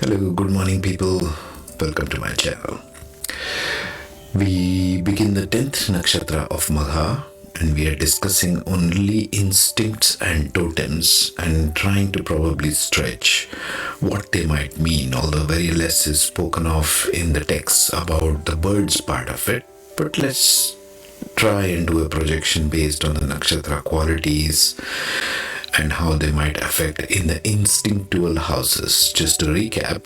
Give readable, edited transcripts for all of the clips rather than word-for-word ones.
Hello, good morning, people. Welcome to my channel. We begin the 10th nakshatra of Magha, and we are discussing only instincts and totems and trying to probably stretch what they might mean, although very less is spoken of in the text about the birds part of it. But let's try and do a projection based on the nakshatra qualities and how they might affect in the instinctual houses. Just to recap,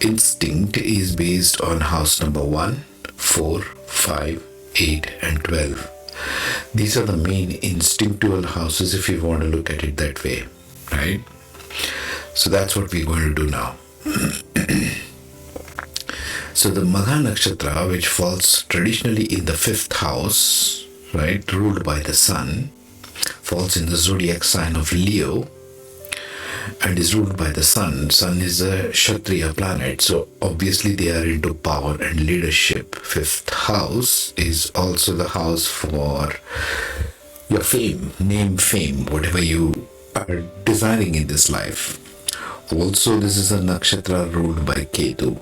instinct is based on house number 1, 4, 5, 8, and 12. These are the main instinctual houses if you want to look at it that way, right? So that's what we're going to do now. So the Magha Nakshatra, which falls traditionally in the 5th house, right, ruled by the sun, falls in the zodiac sign of Leo and is ruled by the sun. Sun is a Kshatriya planet, so obviously they are into power and leadership. 5th house is also the house for your fame, name, fame, whatever you are desiring in this life. Also, this is a nakshatra ruled by Ketu.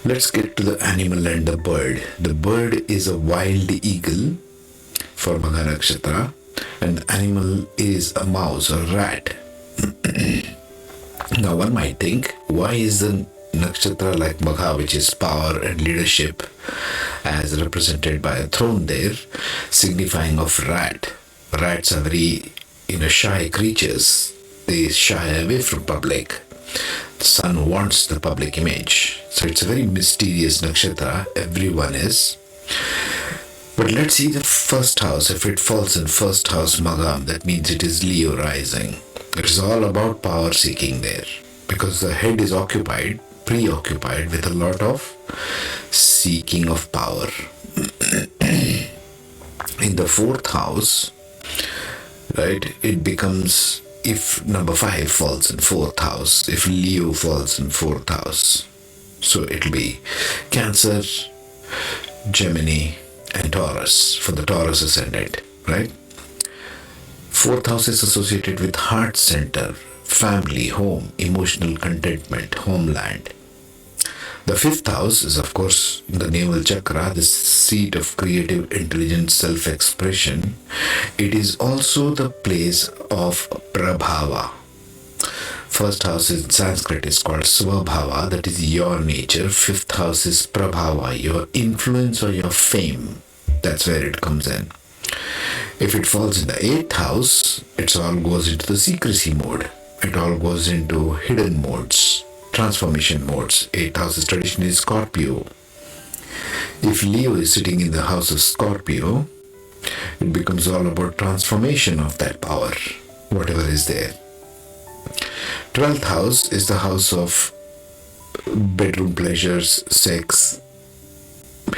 Let's get to the animal and the bird. The bird is a wild eagle for Magha Nakshatra. An animal is a mouse or rat. Now one might think, why is the nakshatra like Magha, which is power and leadership, as represented by a throne there, signifying of rat? Rats are very, shy creatures. They shy away from public. The sun wants the public image. So it's a very mysterious nakshatra. Everyone is. But let's see the 1st house. If it falls in 1st house Magha, that means it is Leo rising. It is all about power seeking there, because the head is preoccupied with a lot of seeking of power. In the 4th house, right, it becomes, if number 5 falls in 4th house, if Leo falls in 4th house, so it'll be Cancer, Gemini, and Taurus for the Taurus ascendant, right? 4th house is associated with heart center, family, home, emotional contentment, homeland. The 5th house is, of course, the navel chakra, the seat of creative, intelligent self-expression. It is also the place of prabhava. 1st house in Sanskrit is called Swabhava, that is your nature. 5th house is Prabhava, your influence or your fame. That's where it comes in. If it falls in the 8th house, it all goes into the secrecy mode. It all goes into hidden modes, transformation modes. 8th house is traditionally Scorpio. If Leo is sitting in the house of Scorpio, it becomes all about transformation of that power, whatever is there. 12th house is the house of bedroom pleasures, sex,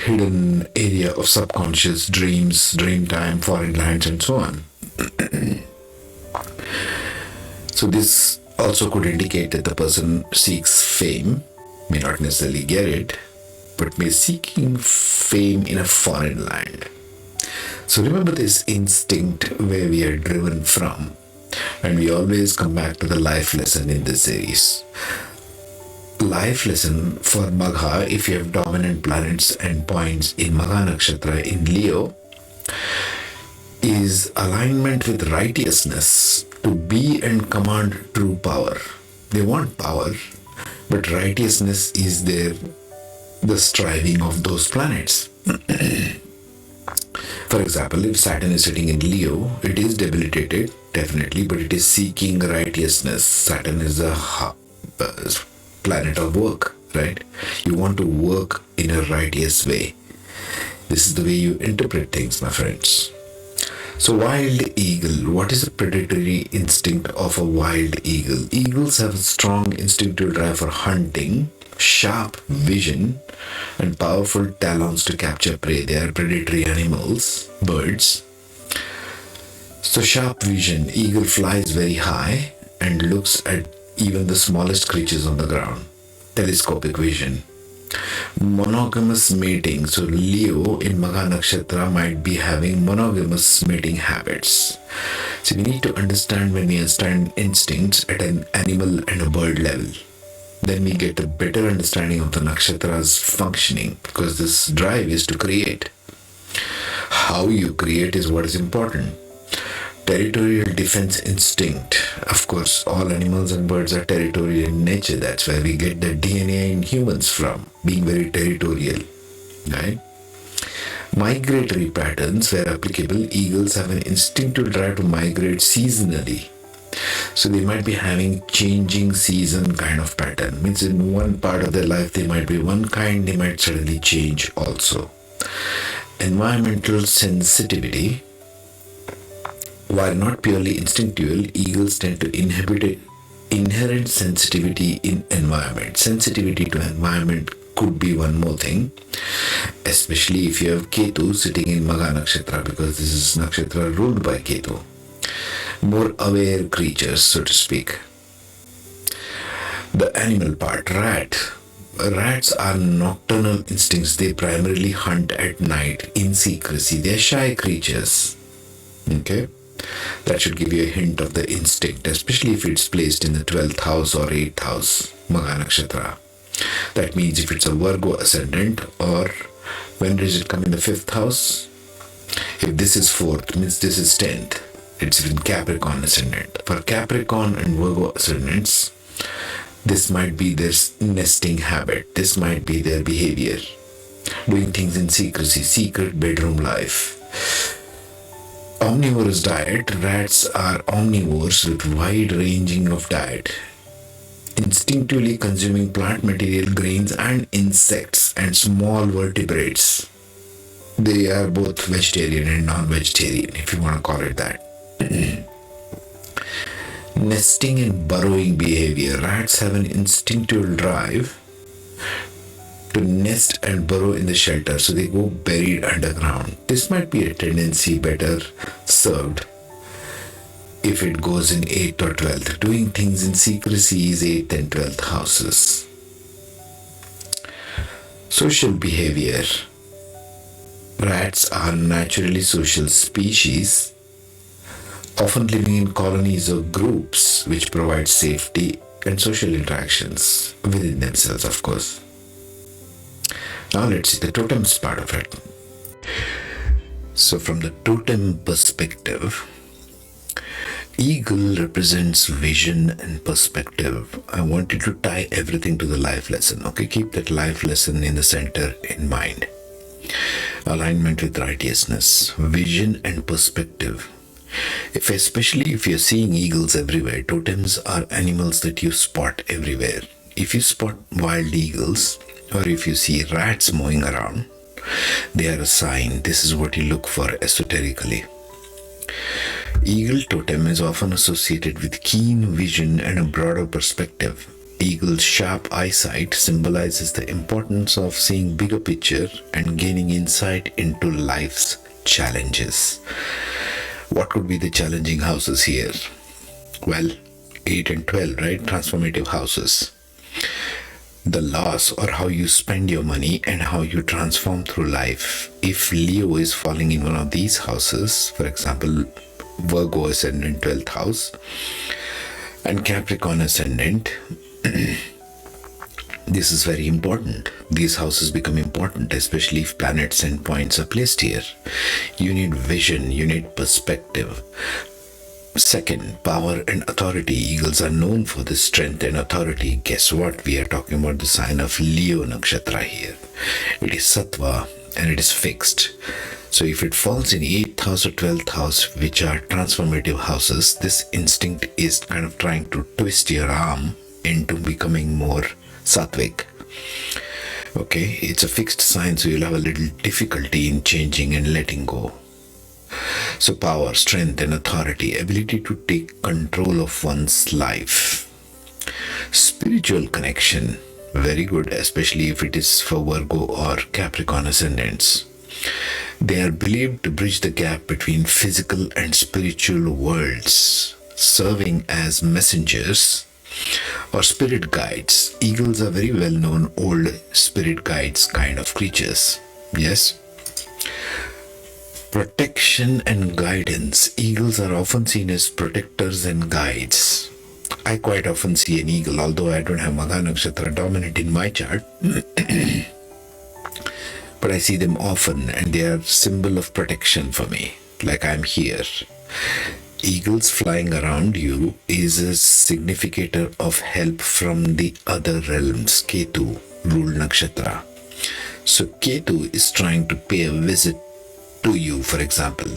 hidden area of subconscious, dreams, dream time, foreign lands, and so on. So this also could indicate that the person seeks fame, may not necessarily get it, but may seeking fame in a foreign land. So remember this instinct where we are driven from. And we always come back to the life lesson in this series. Life lesson for Magha, if you have dominant planets and points in Magha Nakshatra in Leo, is alignment with righteousness, to be and command true power. They want power, but righteousness is the striving of those planets. For example, if Saturn is sitting in Leo, it is debilitated, definitely, but it is seeking righteousness. Saturn is a planet of work, right? You want to work in a righteous way. This is the way you interpret things, my friends. So wild eagle, what is the predatory instinct of a wild eagle? Eagles have a strong instinctive drive for hunting, sharp vision, and powerful talons to capture prey. They are predatory animals, birds. So sharp vision, eagle flies very high and looks at even the smallest creatures on the ground. Telescopic vision. Monogamous mating. So Leo in Magha Nakshatra might be having monogamous mating habits. So we need to understand when we understand instincts at an animal and a bird level. then we get a better understanding of the nakshatra's functioning, because this drive is to create. How you create is what is important. Territorial defense instinct. Of course, all animals and birds are territorial in nature. That's where we get the DNA in humans from, being very territorial, right? Migratory patterns, where applicable, eagles have an instinctive drive to migrate seasonally. So they might be having changing season kind of pattern. Means in one part of their life they might be one kind, they might suddenly change also. Environmental sensitivity. While not purely instinctual, eagles tend to inhibit inherent sensitivity in environment. Sensitivity to environment could be one more thing, especially if you have Ketu sitting in Magha Nakshatra, because this is Nakshatra ruled by Ketu. More aware creatures, so to speak. The animal part, rat. Rats are nocturnal instincts. They primarily hunt at night in secrecy. They are shy creatures. Okay? That should give you a hint of the instinct, especially if it's placed in the 12th house or 8th house, Magha Nakshatra. That means if it's a Virgo ascendant, or when does it come in the 5th house? If this is 4th, means this is 10th. It's in Capricorn ascendant. For Capricorn and Virgo ascendants, this might be their nesting habit. This might be their behavior. Doing things in secrecy, secret bedroom life. Omnivorous diet. Rats are omnivores with wide ranging of diet, instinctively consuming plant material, grains and insects and small vertebrates. They are both vegetarian and non-vegetarian, if you want to call it that. Nesting and burrowing behavior. Rats have an instinctual drive to nest and burrow in the shelter, so they go buried underground. This might be a tendency better served if it goes in 8th or 12th. Doing things in secrecy is 8th and 12th houses. Social behavior. Rats are naturally social species, often living in colonies or groups, which provide safety and social interactions within themselves, of course. Now let's see the totems part of it. So from the totem perspective, eagle represents vision and perspective. I want you to tie everything to the life lesson. Okay, keep that life lesson in the center in mind. Alignment with righteousness, vision and perspective. Especially if you're seeing eagles everywhere, totems are animals that you spot everywhere. If you spot wild eagles, or if you see rats moving around, they are a sign. This is what you look for esoterically. Eagle totem is often associated with keen vision and a broader perspective. Eagle's sharp eyesight symbolizes the importance of seeing bigger picture and gaining insight into life's challenges. What could be the challenging houses here? Well, 8 and 12, right? Transformative houses. The loss, or how you spend your money and how you transform through life. If Leo is falling in one of these houses, for example, Virgo ascendant 12th house and Capricorn ascendant, this is very important. These houses become important, especially if planets and points are placed here. You need vision, you need perspective. Second, power and authority. Eagles are known for this strength and authority. Guess what? We are talking about the sign of Leo Nakshatra here. It is Sattva and it is fixed. So if it falls in 8th house or 12th house, which are transformative houses, this instinct is kind of trying to twist your arm into becoming more sattvic. Okay, it's a fixed sign, so you'll have a little difficulty in changing and letting go. So power, strength and authority, ability to take control of one's life. Spiritual connection, very good, especially if it is for Virgo or Capricorn ascendants. They are believed to bridge the gap between physical and spiritual worlds, serving as messengers or spirit guides. Eagles are very well known old spirit guides kind of creatures. Yes. Protection and guidance. Eagles are often seen as protectors and guides. I quite often see an eagle, although I don't have Magha Nakshatra dominant in my chart. But I see them often, and they are symbol of protection for me, like I'm here. Eagles flying around you is a significator of help from the other realms. Ketu rule nakshatra. So Ketu is trying to pay a visit to you, for example,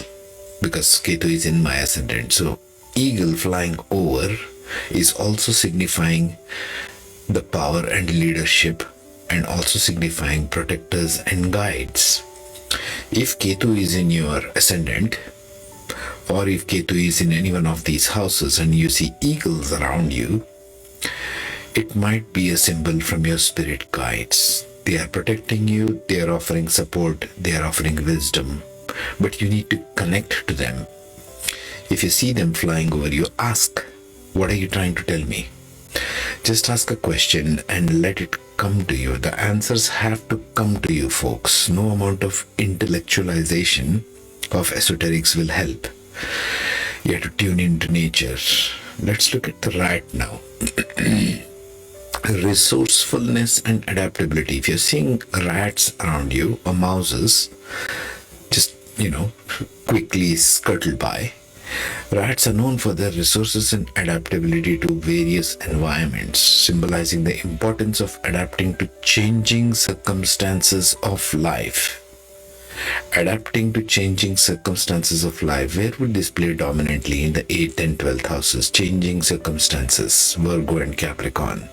because Ketu is in my ascendant. So eagle flying over is also signifying the power and leadership, and also signifying protectors and guides. If Ketu is in your ascendant, or if Ketu is in any one of these houses and you see eagles around you, it might be a symbol from your spirit guides. They are protecting you, they are offering support, they are offering wisdom, but you need to connect to them. If you see them flying over you, ask, what are you trying to tell me? Just ask a question and let it come to you. The answers have to come to you, folks. No amount of intellectualization of esoterics will help. You have to tune into nature. Let's look at the rat now. Resourcefulness and adaptability. If you're seeing rats around you or mouses, just, quickly scuttle by. Rats are known for their resources and adaptability to various environments, symbolizing the importance of adapting to changing circumstances of life. Adapting to changing circumstances of life. Where would this play dominantly? In the 8th and 12th houses. Changing circumstances, Virgo and Capricorn.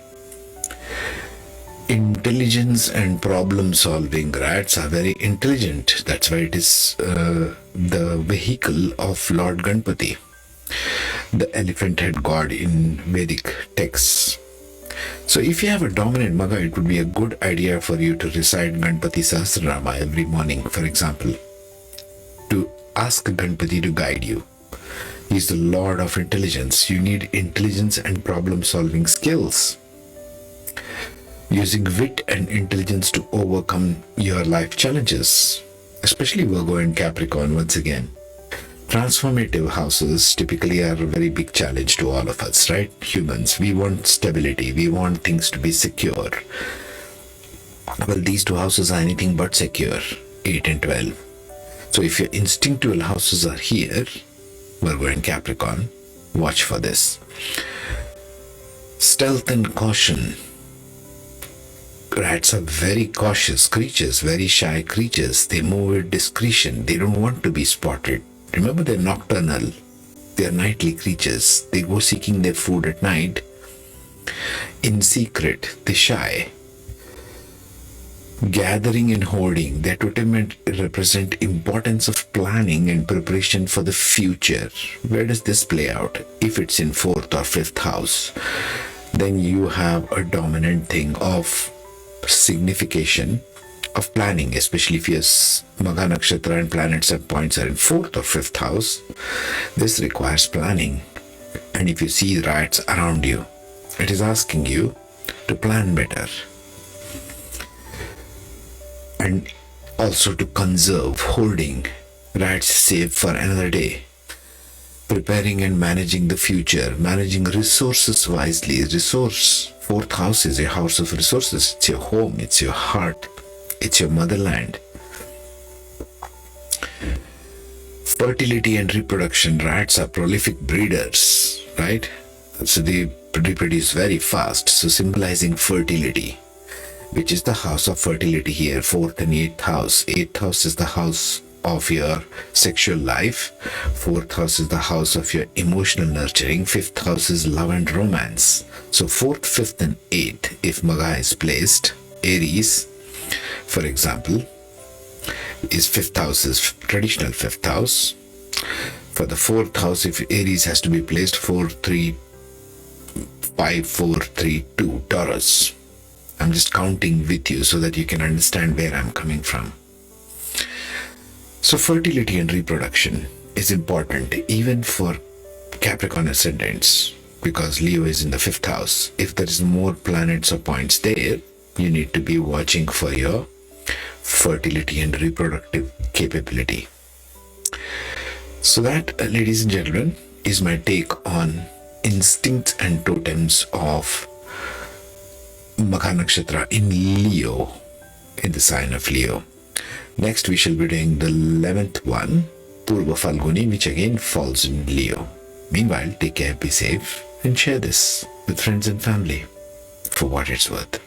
Intelligence and problem solving. Rats are very intelligent. That's why it is the vehicle of Lord Ganpati, the elephant head god in Vedic texts. So if you have a dominant Magha, it would be a good idea for you to recite Ganpati Sahasranama every morning, for example, to ask Ganpati to guide you. He's the Lord of intelligence. You need intelligence and problem solving skills. Using wit and intelligence to overcome your life challenges, especially Virgo and Capricorn once again. Transformative houses typically are a very big challenge to all of us, right? Humans, we want stability, we want things to be secure. Well, these two houses are anything but secure, 8 and 12. So if your instinctual houses are here, Virgo and Capricorn, watch for this. Stealth and caution. Rats are very cautious creatures, very shy creatures. They move with discretion. They don't want to be spotted. Remember, they're nocturnal. They are nightly creatures. They go seeking their food at night. In secret, they shy. Gathering and hoarding. Their totem represent importance of planning and preparation for the future. Where does this play out? If it's in 4th or 5th house, then you have a dominant thing of signification of planning, especially if your Magha Nakshatra and planets and points are in 4th or 5th house. This requires planning. And if you see rats around you, it is asking you to plan better. And also to conserve, hoarding. Rats save for another day. Preparing and managing the future, managing resources wisely. 4th house is a house of resources. It's your home, it's your heart, it's your motherland. Fertility and reproduction. Rats are prolific breeders, right? So they reproduce very fast. So symbolizing fertility, which is the house of fertility here, 4th and 8th house. 8th house is the house of your sexual life. 4th house is the house of your emotional nurturing. 5th house is love and romance. So 4th, 5th and 8th, if Magha is placed, Aries, for example, is 5th house, is traditional 5th house. For the 4th house, if Aries has to be placed, 4, 3, 5, 4, 3, 2, Taurus. I'm just counting with you so that you can understand where I'm coming from. So fertility and reproduction is important even for Capricorn ascendants, because Leo is in the 5th house. If there is more planets or points there, you need to be watching for your fertility and reproductive capability. So that, ladies and gentlemen, is my take on instincts and totems of Magha Nakshatra in Leo, in the sign of Leo. Next, we shall be doing the 11th one, Purva Falguni, which again falls in Leo. Meanwhile, take care, be safe, and share this with friends and family for what it's worth.